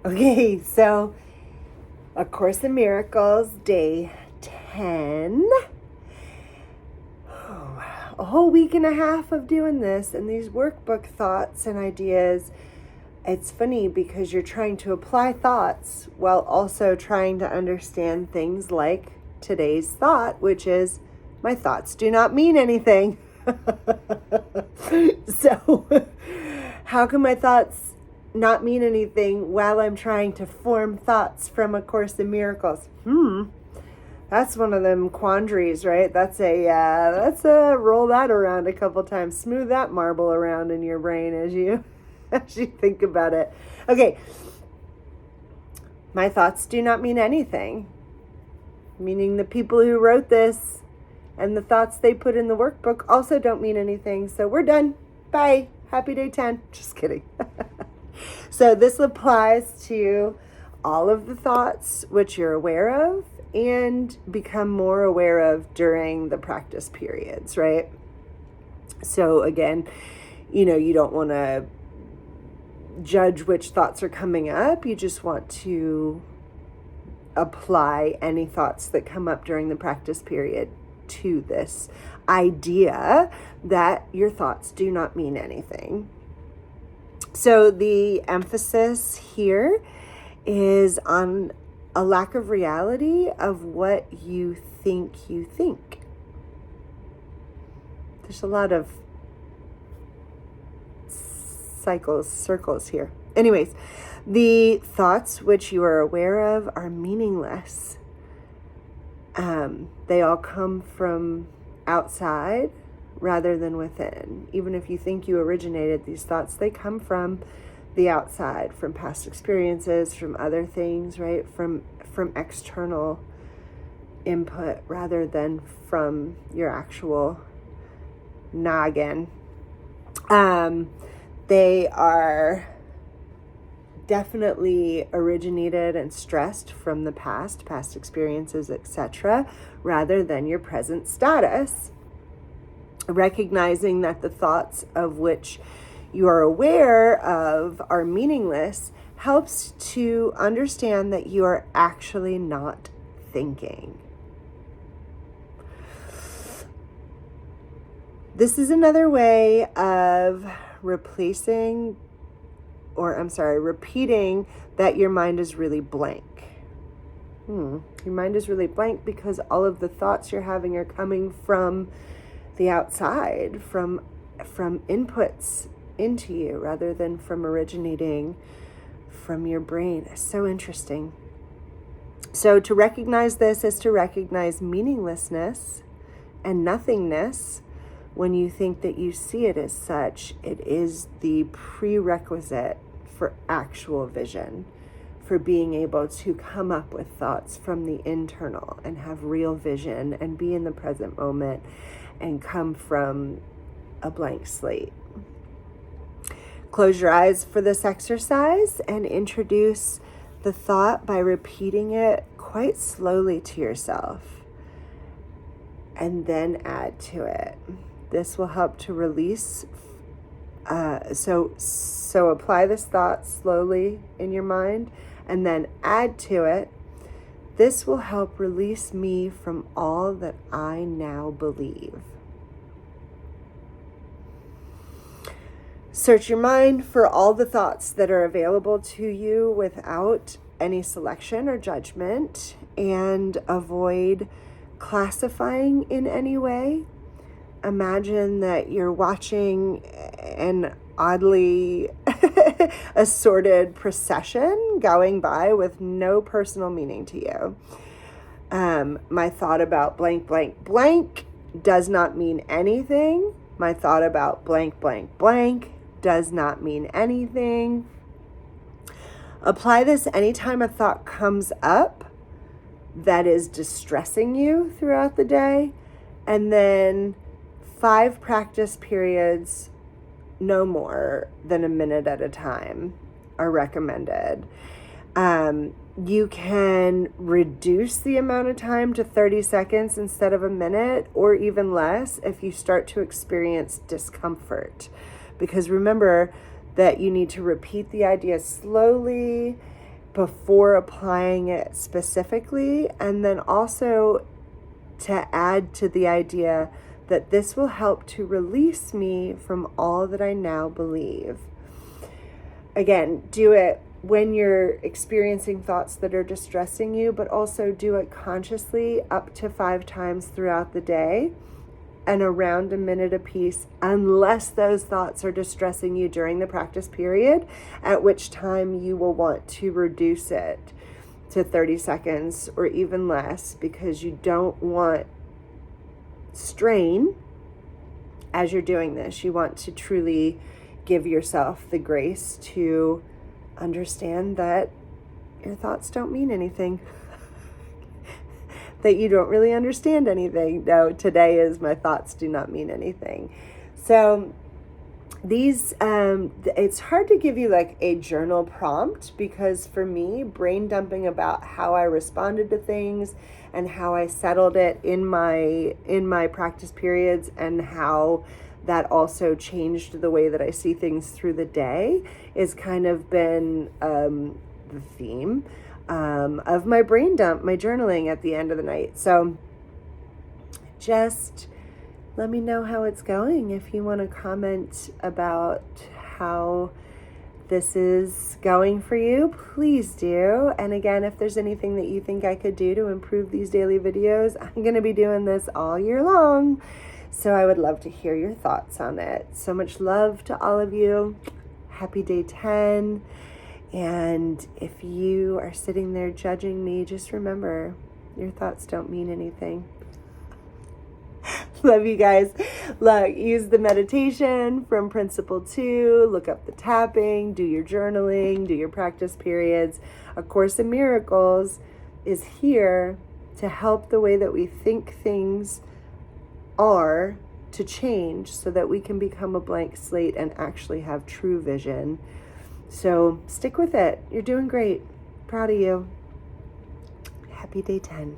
Okay, so A Course in Miracles, day 10. A whole week and a half of doing this and these workbook thoughts and ideas. It's funny because you're trying to apply thoughts while also trying to understand things like today's thought, which is, my thoughts do not mean anything. So, how can my thoughts not mean anything while I'm trying to form thoughts from A Course in Miracles? That's one of them quandaries, right? That's a roll that around a couple times, smooth that marble around in your brain as you think about it. Okay, my thoughts do not mean anything, meaning the people who wrote this and the thoughts they put in the workbook also don't mean anything. So we're done. Bye. Happy day 10. Just kidding. So this applies to all of the thoughts which you're aware of and become more aware of during the practice periods, right? So again, you don't want to judge which thoughts are coming up. You just want to apply any thoughts that come up during the practice period to this idea that your thoughts do not mean anything. So the emphasis here is on a lack of reality of what you think you think. There's a lot of circles here. Anyways, the thoughts which you are aware of are meaningless. They all come from outside rather than within. Even if you think you originated these thoughts, they come from the outside, from past experiences, from other things, right? From external input rather than from your actual noggin. They are definitely originated and stressed from the past experiences, etc., rather than your present status. Recognizing that the thoughts of which you are aware of are meaningless helps to understand that you are actually not thinking. This is another way of repeating that your mind is really blank. Your mind is really blank because all of the thoughts you're having are coming from the outside, from inputs into you rather than from originating from your brain. It's so interesting. So to recognize this is to recognize meaninglessness and nothingness. When you think that you see it as such, it is the prerequisite for actual vision, for being able to come up with thoughts from the internal and have real vision and be in the present moment and come from a blank slate. Close your eyes for this exercise and introduce the thought by repeating it quite slowly to yourself and then add to it. This will help to release. So apply this thought slowly in your mind and then add to it. This will help release me from all that I now believe. Search your mind for all the thoughts that are available to you without any selection or judgment, and avoid classifying in any way. Imagine that you're watching an oddly assorted procession going by with no personal meaning to you. My thought about blank, blank, blank does not mean anything. My thought about blank, blank, blank does not mean anything. Apply this anytime a thought comes up that is distressing you throughout the day, and then 5 practice periods, no more than a minute at a time, are recommended. You can reduce the amount of time to 30 seconds instead of a minute, or even less if you start to experience discomfort. Because remember that you need to repeat the idea slowly before applying it specifically, and then also to add to the idea that this will help to release me from all that I now believe. Again, do it when you're experiencing thoughts that are distressing you, but also do it consciously up to 5 times throughout the day and around a minute apiece, unless those thoughts are distressing you during the practice period, at which time you will want to reduce it to 30 seconds or even less, because you don't want strain as you're doing this. You want to truly give yourself the grace to understand that your thoughts don't mean anything. That you don't really understand anything. No, today is my thoughts do not mean anything. So these, it's hard to give you like a journal prompt, because for me, brain dumping about how I responded to things and how I settled it in my practice periods, and how that also changed the way that I see things through the day, is kind of been the theme of my brain dump, my journaling at the end of the night. So just let me know how it's going. If you want to comment about how this is going for you, please do. And again, if there's anything that you think I could do to improve these daily videos, I'm going to be doing this all year long. So I would love to hear your thoughts on it. So much love to all of you. Happy day 10. And if you are sitting there judging me, just remember, your thoughts don't mean anything. Love you guys. Look, use the meditation from Principle 2. Look up the tapping. Do your journaling. Do your practice periods. A Course in Miracles is here to help the way that we think things are to change, so that we can become a blank slate and actually have true vision. So stick with it. You're doing great. Proud of you. Happy day 10.